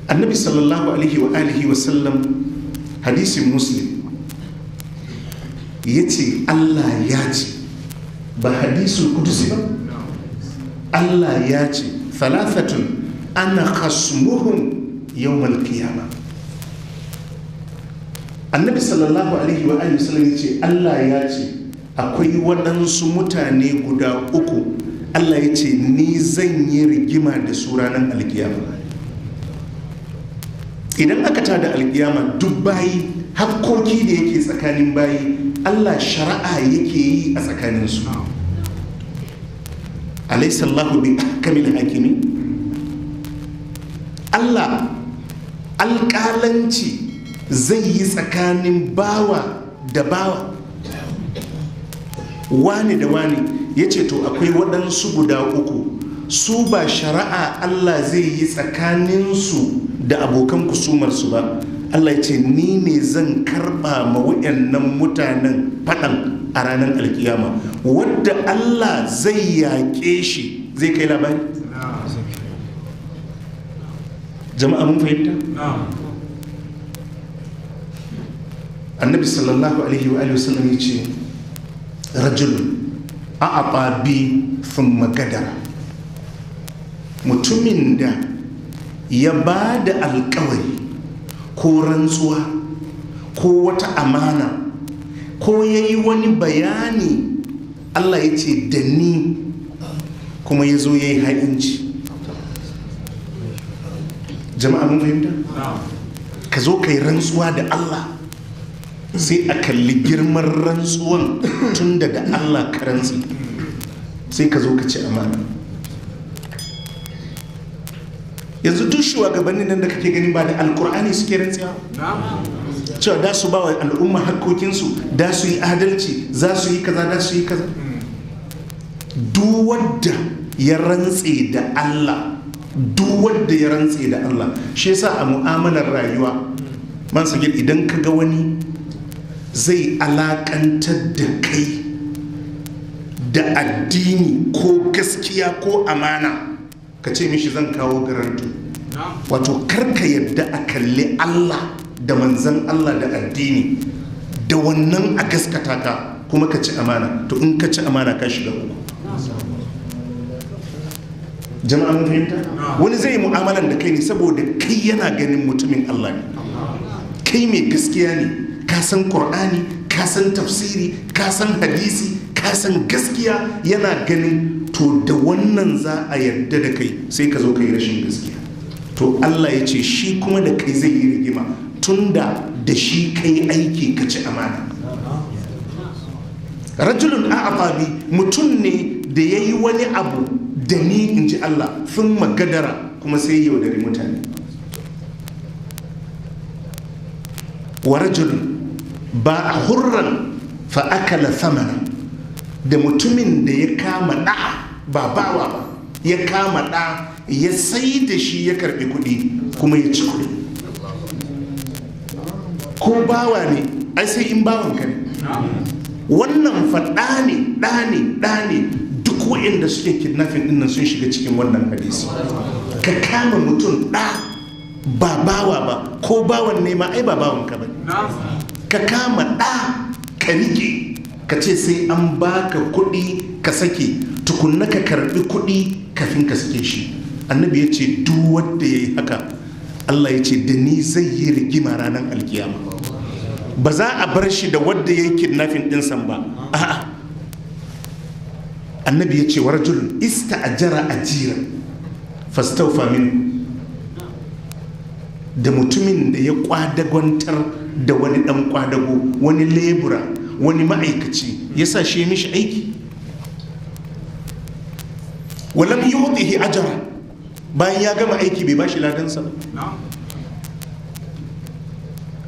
annabi sallallahu alaihi wa alihi wa sallam, hadisin muslim, ya ce Allah ya ce, ba hadisul kudusi ba, Allah ya ce thalathatun ana khasmuhum yawmal qiyamah. Annabi sallallahu alaihi wa alihi wa sallam ya ce Allah ya ce akwai waɗansu mutane guda uku, Allah ya ce ni zan yi rigima da su ranar alkiyama. Idan aka tada alkiyama, duk bayi hakkoki da yake tsakanin bayi Allah shari'a yake yi a tsakaninsu. Alaysa Allahu bi ahkamil hakimi. Allah alƙalanci zai yi tsakanin bawa da bawa, wani da wani. Ya ce to akwai waɗansu guda uku, su ba shari'a Allah zai yi tsakaninsu da abokan kusumarsu ba. Allah ya ce ni ne zan karɓa ma waɗannan mutanen faɗan a ranar alkiyama. Wadda Allah zai yaƙe shi zai kai labari? Jama'a mun fahimta? Annabi sallallahu alaihi wa sallam ya ce rajulun a'ata bi thumma gadara, mutumin da ya ba da alkawari ko rantsuwa ko wata amana ko ya yi wani bayani, Allah ya ce da ni, kuma ya zo ya yi ha'inci. Jama'a mun fahimta? Ka zo ka yi rantsuwa da Allah, sai a kalli girman rantsuwan tun da Allah ka rantsi, sai ka zo ka ci amana. Yanzu duk shugabannin nan da kake gani ba da alkur'ani suke rantsuwa cewa da su ba wa al'umma hakkokinsu, da su yi adalci, za su yi kaza, da su yi kaza. Duk wadda ya rantse da Allah, duk wadda ya rantse da Allah, shi yasa a mu'amalar rayuwa man sagir, idan ka ga wani zai alakantar da kai da addini ko gaskiya ko amana, ka ce mishi zan kawo garanto. Wato karka yadda a kalli Allah da manzan Allah da addini da wannan a gaskata ka kuma ka ci amana. To in ka ci amana ka shiga uku. Jama'a mun fahimta? Wani zai yi mu'amalan da kai ne saboda kai yana ganin mutumin Allah ne, kai mai gaskiya ne, ka san Qur'ani, ka san tafsiri, ka san hadisi, ka san gaskiya. Yana ganin to da wannan za a yarda da kai, sai ka zo ka yi rashin gaskiya. To Allah ya ce shi kuma da kai zai yi rigima, tunda da shi kai aiki ka ci amana. Rajulun a'ata bi, mutum ne da ya yi wani abu da ni, in ji Allah, sun magadara, kuma sai yaudari mutane. Wa rajulun ba a hurran fa'akala samana, da mutumin da ya kama ɗa, ba bawa ba, ya kama ɗa, ya sai da shi ya karɓi kuɗi kuma ya ci kuɗi. Ko bawa ne, ai sai in bawan ka ne. Wannan fa ɗa ne, duk waɗanda suke kidnapping ɗin nan sun shiga cikin wannan hadisi. Ka kama mutum ɗa, ba bawa ba, ko bawan ne ma ai ba bawan ka ba. Ka kama ɗa ka rike, ka ce sai an baka kuɗi ka sake, tukunna ka karɓi kuɗi kafin ka sake shi. Annabi ya ce duk wanda ya yi haka, Allah ya ce da ni zai yi rigima ranar alkiyama. Ba za a bar shi da wanda ya yi kidnapping ɗinsan ba. A'a. Annabi ya ce wa rajulun ista'jara ajiran fastawfa min, da mutumin da ya kwadagwantar da wani dan kwadago, wani lebura, wani ma'aikaci, ya sa shi mishi aiki. Walam yu'tihi ajra, bayan ya gama aiki bai bashi ladansa ba.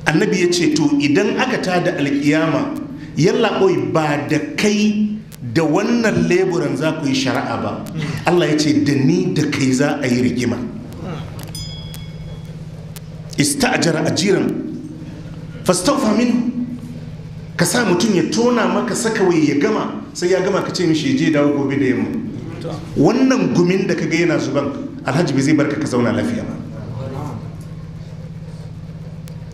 Annabi ya ce to idan aka tada alkiyama, yalla boy ba da kai da wannan leburan za ku yi shari'a ba. Allah ya ce da ni da kai za a yi rigima. Ista'jara ajiran fastawfa min, ka sa mutum ya tona maka sakawai ya gama, sai ya gama ka ce mishi je dawo gobe da yamma. Wannan gumin da kaga yana zuban, alhaji bai zai barka ka zauna lafiya ba.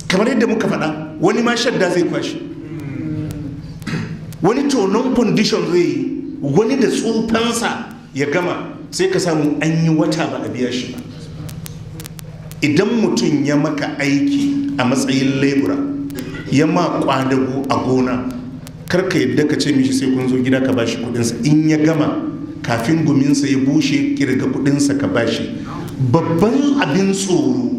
kamar yadda muka faɗa, wani ma shadda zai kwashi, wani tonon condition zai yi, wani da tsufansa ya gama, sai ka samu an yi wata ba a biya shi ba. Idan mutum ya maka aiki a matsayin lebura, ya ma kwadago a gona, karka yadda ka ce mishi sai kun zo gida ka bashi kudinsa. In ya gama, kafin guminsa ya bushe, kirga kudinsa ka bashi. Babban abin tsoro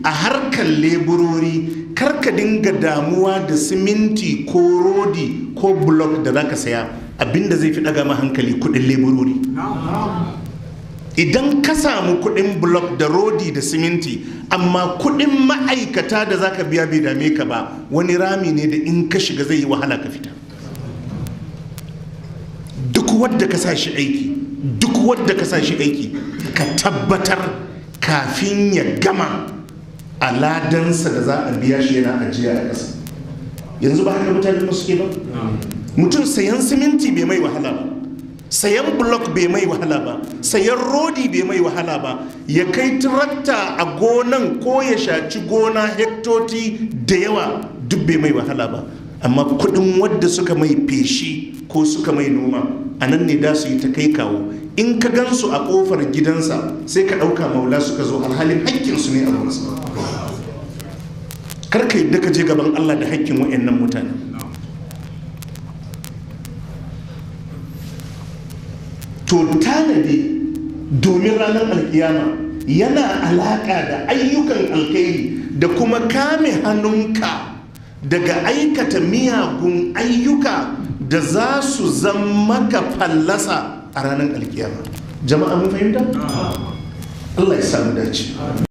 a harkar leburori, karka dinga damuwa da siminti ko rodi ko block da zaka saya. Abinda zai fi daga ma hankali kudin leburori. Idan ka samu kudin block da rodi da siminti, amma kudin ma'aikata da zaka biya bai dame ka ba, wani rami ne da in ka shiga zai yi wahala ka fita. Duk wadda ka sa shi aiki, ka tabbatar kafin ya gama a ladansa da za a biya shi yana ajiya a ƙasa. Yanzu ba haka mutane ba suke ba? Mutum sayan siminti bai mai wahala ba, sayan block bai mai wahala ba, sayan rodi bai mai wahala ba, ya kai tirakta a gonan ko ya shaci gona hektoti da yawa duk bai mai wahala ba. Amma kudin wadda suka mai feshi ko suka mai noma, a nan ne da su yi ta kai kawo. In ka gansu a kofar gidansa sai ka ɗauka maula suka zo, alhalin haƙƙinsu ne a wurinsa. Karka yadda ka je gaban Allah da haƙƙin wa'annan mutane. To tanadi domin ranar alkiyama yana alaƙa da ayyukan alkhairi da kuma kame hannunka daga aikata miyagun ayyuka da za su zama ka fallasa a ranar alkiyama. Jama'a mun fahimta? Allah ya samu dace.